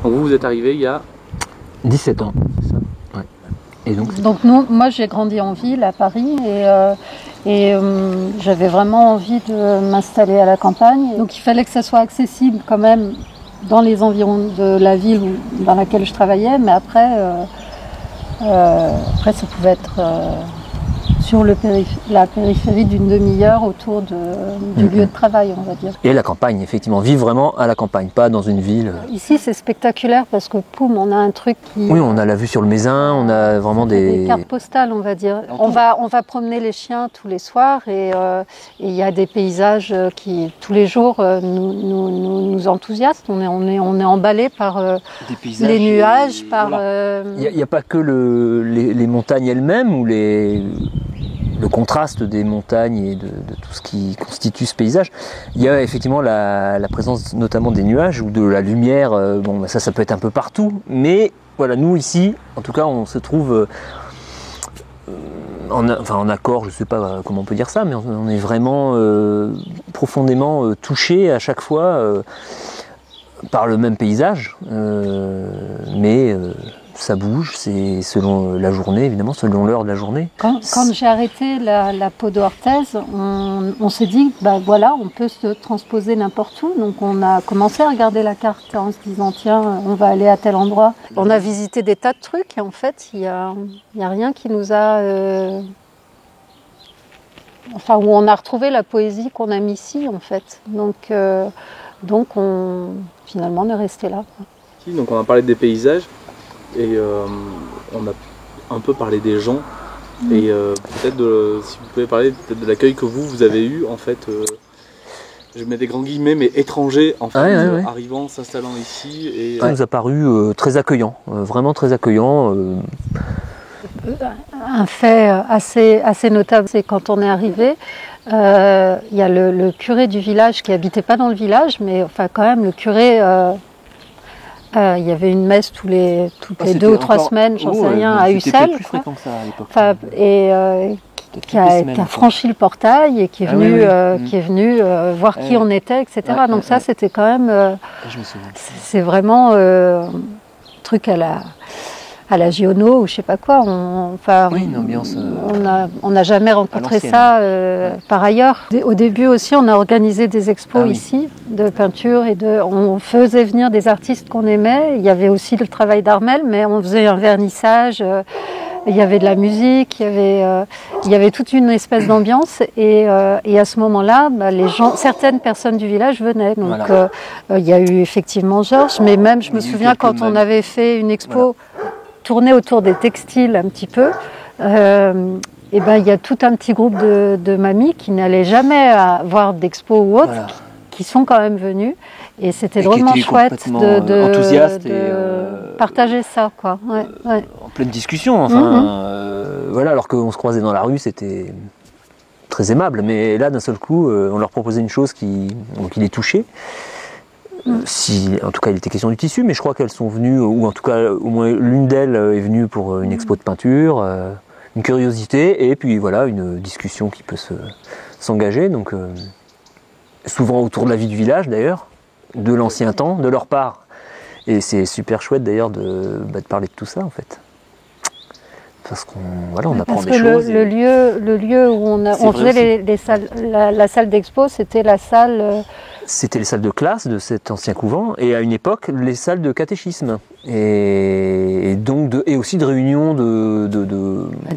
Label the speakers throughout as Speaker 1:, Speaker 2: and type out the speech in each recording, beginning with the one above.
Speaker 1: Donc vous êtes arrivé il y a
Speaker 2: 17 ans.
Speaker 1: c'est ça?
Speaker 2: Ouais. Et donc
Speaker 3: Moi j'ai grandi en ville à Paris et j'avais vraiment envie de m'installer à la campagne. Donc il fallait que ça soit accessible quand même dans les environs de la ville dans laquelle je travaillais, mais après ça pouvait être sur la périphérie d'une demi-heure autour du lieu de travail, on va dire.
Speaker 2: Et la campagne, effectivement, vivre vraiment à la campagne, pas dans une ville.
Speaker 3: Ici c'est spectaculaire parce que poum, on a un truc qui...
Speaker 2: Oui, on a la vue sur le Mézin, on a vraiment
Speaker 3: des cartes postales, on va dire. On va promener les chiens tous les soirs et il y a des paysages qui tous les jours nous enthousiasment. On est emballé par les nuages, par.
Speaker 2: Il n'y a pas que les montagnes elles-mêmes ou le contraste des montagnes et de tout ce qui constitue ce paysage. Il y a effectivement la présence notamment des nuages ou de la lumière. Ça peut être un peu partout, mais voilà, nous ici, en tout cas, on se trouve en accord, je ne sais pas comment on peut dire ça, mais on est vraiment profondément touché à chaque fois par le même paysage, mais ça bouge, c'est selon la journée, évidemment, selon l'heure de la journée.
Speaker 3: Quand j'ai arrêté la peau d'orthèse, on s'est dit, voilà, on peut se transposer n'importe où. Donc on a commencé à regarder la carte en se disant, tiens, on va aller à tel endroit. On a visité des tas de trucs et en fait, il y a rien qui nous a... où on a retrouvé la poésie qu'on aime ici, en fait. Donc finalement, on est resté là.
Speaker 1: Donc on a parlé des paysages. Et on a un peu parlé des gens et peut-être si vous pouvez parler peut-être de l'accueil que vous avez eu en fait, je mets des grands guillemets, mais étrangers en fait, arrivant, s'installant ici. Et
Speaker 2: ça nous a paru très accueillant, vraiment très accueillant.
Speaker 3: Un fait assez notable, c'est quand on est arrivé, il y a le curé du village qui habitait pas dans le village, mais enfin quand même le curé... il y avait une messe toutes les 2 ou 3 semaines, j'en sais rien, à Ussel.
Speaker 1: C'était plus fréquent que ça à l'époque.
Speaker 3: Qui a franchi le portail et qui est venu voir qui on était, etc. Donc ça, c'était quand même... c'est vraiment un truc à la Giono ou je sais pas quoi.
Speaker 2: Une ambiance.
Speaker 3: On n'a jamais rencontré ça par ailleurs. Au début aussi, on a organisé des expos ici de peinture on faisait venir des artistes qu'on aimait. Il y avait aussi le travail d'Armel, mais on faisait un vernissage. Il y avait de la musique, il y avait toute une espèce d'ambiance et à ce moment-là, certaines personnes du village venaient. Donc il y a eu effectivement Georges, mais même je me souviens quand on avait fait une expo tournée autour des textiles un petit peu, il y a tout un petit groupe de mamies qui n'allaient jamais voir d'expo ou autre, qui sont quand même venues. Et c'était drôlement chouette de partager ça, quoi.
Speaker 2: En pleine discussion, alors qu'on se croisait dans la rue, c'était très aimable. Mais là, d'un seul coup, on leur proposait une chose qui les touchait. En tout cas, il était question du tissu, mais je crois qu'elles sont venues, ou en tout cas, au moins l'une d'elles est venue pour une expo de peinture, une curiosité, et puis voilà, une discussion qui peut s'engager. Donc, souvent autour de la vie du village, d'ailleurs, de l'ancien temps, de leur part. Et c'est super chouette, d'ailleurs, de parler de tout ça, en fait. Parce qu'on apprend des choses.
Speaker 3: Le lieu où on faisait les salles, la salle d'expo, c'était la salle...
Speaker 2: C'était les salles de classe de cet ancien couvent et à une époque les salles de catéchisme et donc aussi de réunions de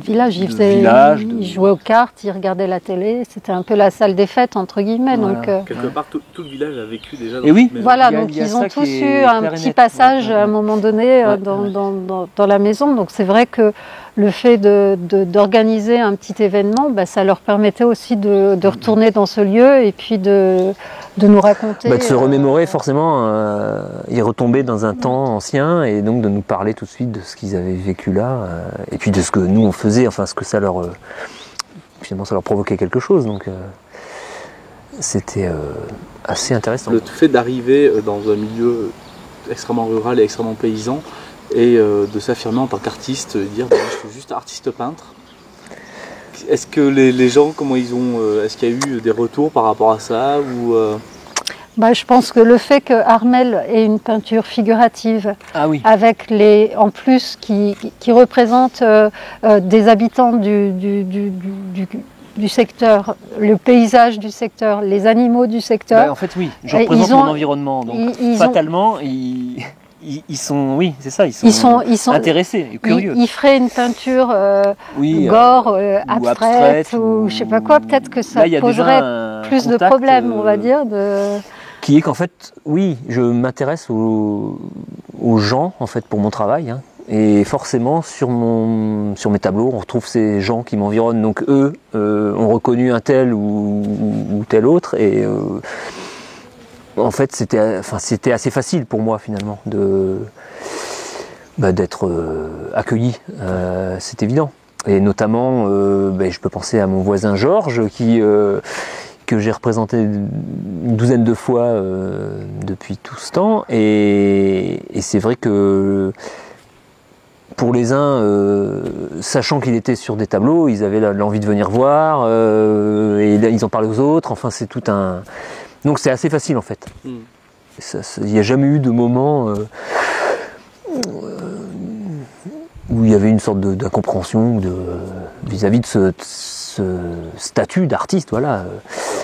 Speaker 3: village. Ils jouaient aux cartes, ils regardaient la télé. C'était un peu la salle des fêtes entre guillemets.
Speaker 1: Voilà.
Speaker 3: Donc
Speaker 1: quelque part tout le village a vécu déjà.
Speaker 3: Voilà, donc ils ont tous eu un petit passage à un moment donné dans la maison. Donc c'est vrai que le fait d'organiser un petit événement, ça leur permettait aussi de retourner dans ce lieu et puis de nous raconter.
Speaker 2: De se remémorer forcément, y retomber dans un temps ancien et donc de nous parler tout de suite de ce qu'ils avaient vécu là et puis de ce que nous on faisait, ce que ça leur... finalement ça leur provoquait quelque chose. Donc c'était assez intéressant.
Speaker 1: Le fait d'arriver dans un milieu extrêmement rural et extrêmement paysan, et de s'affirmer en tant qu'artiste, dire je suis juste artiste peintre. Est-ce que les gens, comment ils ont, est-ce qu'il y a eu des retours par rapport à ça ou
Speaker 3: Je pense que le fait que Armel ait une peinture figurative, avec en plus qui représente des habitants du secteur, le paysage du secteur, les animaux du secteur.
Speaker 2: En fait, oui, je représente mon environnement, donc fatalement, ils sont intéressés, curieux.
Speaker 3: Ils feraient une peinture gore, abstraite, ou je sais pas quoi, peut-être que ça poserait plus de problèmes, on va dire.
Speaker 2: Qui est qu'en fait, oui, je m'intéresse aux gens, en fait, pour mon travail, hein. Et forcément, sur mes tableaux, on retrouve ces gens qui m'environnent. Donc eux ont reconnu un tel ou tel autre. Et en fait, c'était assez facile pour moi, finalement, d'être accueilli. C'est évident. Et notamment, je peux penser à mon voisin Georges, que j'ai représenté une douzaine de fois depuis tout ce temps. Et c'est vrai que pour les uns, sachant qu'il était sur des tableaux, ils avaient l'envie de venir voir, et ils en parlaient aux autres. Enfin, c'est tout un... Donc c'est assez facile en fait. Il n'y a jamais eu de moment où il y avait une sorte d'incompréhension vis-à-vis de ce statut d'artiste, voilà.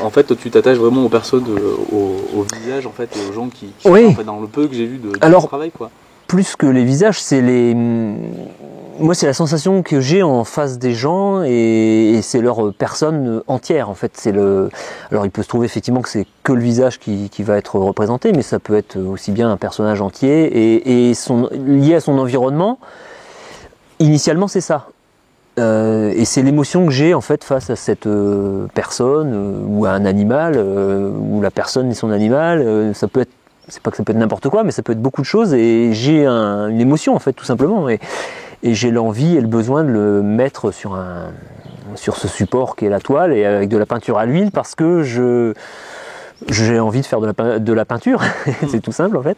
Speaker 1: En fait, tu t'attaches vraiment aux personnes, au visage, en fait, et aux gens qui
Speaker 2: oui.
Speaker 1: En fait, dans le peu que j'ai vu de ton travail, quoi.
Speaker 2: Plus que les visages, moi, c'est la sensation que j'ai en face des gens, et c'est leur personne entière, en fait. Alors, il peut se trouver effectivement que c'est que le visage qui va être représenté, mais ça peut être aussi bien un personnage entier, et lié à son environnement. Initialement, c'est ça. Et c'est l'émotion que j'ai en fait face à cette personne ou à un animal, ou la personne et son animal. Ça peut être, c'est pas que ça peut être n'importe quoi, mais ça peut être beaucoup de choses, et j'ai une émotion en fait, tout simplement, et j'ai l'envie et le besoin de le mettre sur ce support qui est la toile, et avec de la peinture à l'huile, parce que j'ai envie de faire de la peinture. C'est tout simple en fait.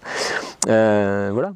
Speaker 2: Voilà.